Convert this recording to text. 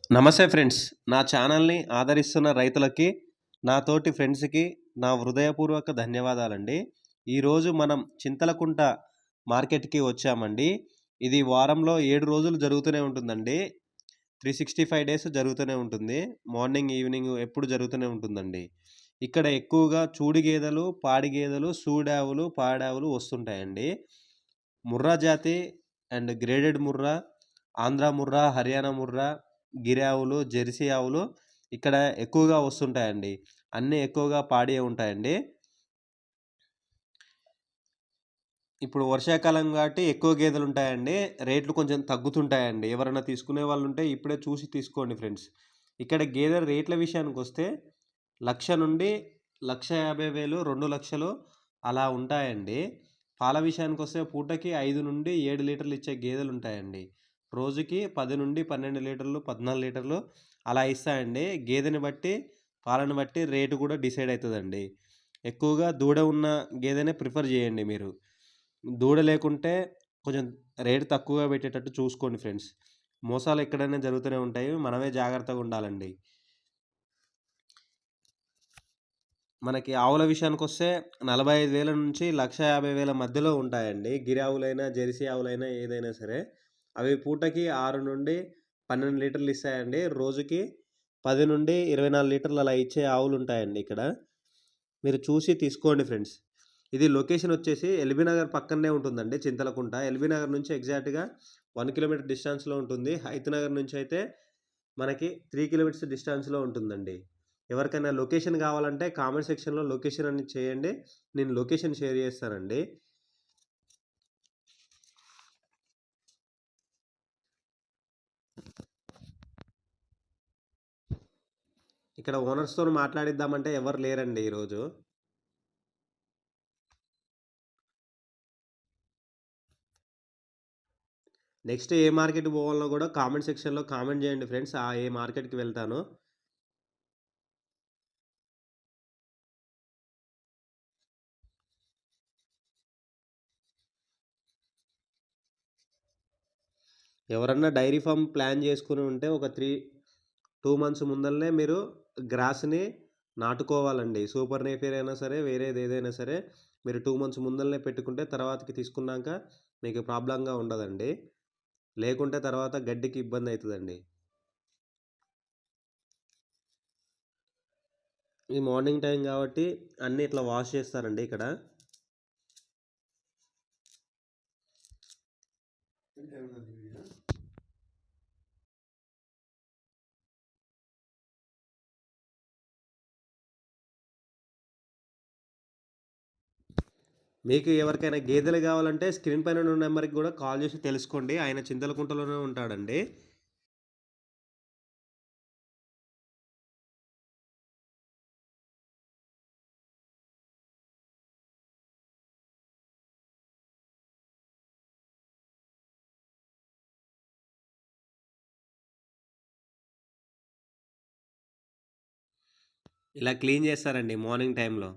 నమస్తే ఫ్రెండ్స్. నా ఛానల్‌ని ఆదరిస్తున్న రైతులకి, నా తోటి ఫ్రెండ్స్‌కి నా హృదయపూర్వక ధన్యవాదాలండి. ఈరోజు మనం చింతలకుంట మార్కెట్‌కి వచ్చామండి. ఇది వారంలో 7 రోజులు జరుగుతూనే ఉంటుందండి. 365 డేస్ జరుగుతూనే ఉంటుంది. మార్నింగ్, ఈవినింగ్ ఎప్పుడు జరుగుతూనే ఉంటుందండి. ఇక్కడ ఎక్కువగా చూడి గేదెలు, పాడి గేదెలు, సూడావులు, పాడావులు వస్తుంటాయండి. ముర్రా జాతి అండ్ గ్రేడెడ్ ముర్రా, ఆంధ్ర ముర్రా, హర్యానా ముర్రా, గిర్ ఆవులు, జెర్సీ ఆవులు ఇక్కడ ఎక్కువగా వస్తుంటాయండి. అన్నీ ఎక్కువగా పాడియే ఉంటాయండి. ఇప్పుడు వర్షాకాలం కాబట్టి ఎక్కువ గేదెలుంటాయండి. రేట్లు కొంచెం తగ్గుతుంటాయండి. ఎవరైనా తీసుకునే వాళ్ళుంటే ఇప్పుడే చూసి తీసుకోండి ఫ్రెండ్స్. ఇక్కడ గేదెల రేట్ల విషయానికొస్తే 1,00,000 నుండి 1,50,000, 2,00,000 అలా ఉంటాయండి. పాల విషయానికొస్తే పూటకి 5 నుండి 7 లీటర్లు ఇచ్చే గేదెలుంటాయండి. రోజుకి 10 నుండి 12 లీటర్లు, 14 లీటర్లు అలా ఇస్తాయండి. గేదెని బట్టి, పాలను బట్టి రేటు కూడా డిసైడ్ అయితదండి. ఎక్కువగా దూడ ఉన్న గేదెనే ప్రిఫర్ చేయండి మీరు. దూడ లేకుంటే కొంచెం రేటు తక్కువగా పెట్టేటట్టు చూసుకోండి ఫ్రెండ్స్. మోసాలు ఎక్కడైనా జరుగుతూనే ఉంటాయి. మనమే జాగ్రత్తగా ఉండాలండి. మనకి ఆవుల విషయానికొస్తే 45,000 నుంచి 1,50,000 మధ్యలో ఉంటాయండి. గిర్ ఆవులైనా, జెర్సీ ఆవులైనా ఏదైనా సరే. అవి పూటకి 6 నుండి 12 లీటర్లు ఇస్తాయండి. రోజుకి 10 నుండి 24 లీటర్లు అలా ఇచ్చే ఆవులుంటాయండి ఇక్కడ. మీరు చూసి తీసుకోండి ఫ్రెండ్స్. ఇది లొకేషన్ వచ్చేసి ఎల్బీ నగర్ పక్కనే ఉంటుందండి చింతలకుంట. ఎల్బీ నగర్ నుంచి ఎగ్జాక్ట్‌గా 1 కిలోమీటర్ డిస్టెన్స్‌లో ఉంటుంది. హైత్ నగర్ నుంచి అయితే మనకి 3 కిలోమీటర్స్ డిస్టెన్స్‌లో ఉంటుందండి. ఎవరికైనా లొకేషన్ కావాలంటే కామెంట్ సెక్షన్‌లో లొకేషన్ అని చేయండి. నేను లొకేషన్ షేర్ చేస్తానండి. ఇక్కడ ఓనర్స్‌తోని మాట్లాడిద్దామంటే ఎవరు లేరండి ఈరోజు. నెక్స్ట్ ఏ మార్కెట్‌కి పోవాలనో కూడా కామెంట్ సెక్షన్‌లో కామెంట్ చేయండి ఫ్రెండ్స్. ఏ మార్కెట్‌కి వెళ్తానో. ఎవరన్నా డైరీ ఫార్మ్ ప్లాన్ చేసుకొని ఉంటే ఒక 2 మంత్స్ ముందలనే మీరు గ్రాస్‌ని నాటుకోవాలండి. సూపర్ నేపియర్ అయినా సరే, వేరేది ఏదైనా సరే మీరు 2 మంత్స్ ముందలనే పెట్టుకుంటే తర్వాతకి తీసుకున్నాక మీకు ప్రాబ్లమ్‌గా ఉండదండి. లేకుంటే తర్వాత గడ్డికి ఇబ్బంది అయితదండి. ఇది మార్నింగ్ టైం కాబట్టి అన్నీ ఇట్లా వాష్ చేస్తారండి ఇక్కడ. మీకు ఎవరికైనా గేదెలు కావాలంటే స్క్రీన్ పైన ఉన్న నెంబర్‌కి కూడా కాల్ చేసి తెలుసుకోండి. ఆయన చింతలకుంటలోనే ఉంటాడండి. ఇలా క్లీన్ చేస్తారండి మార్నింగ్ టైంలో.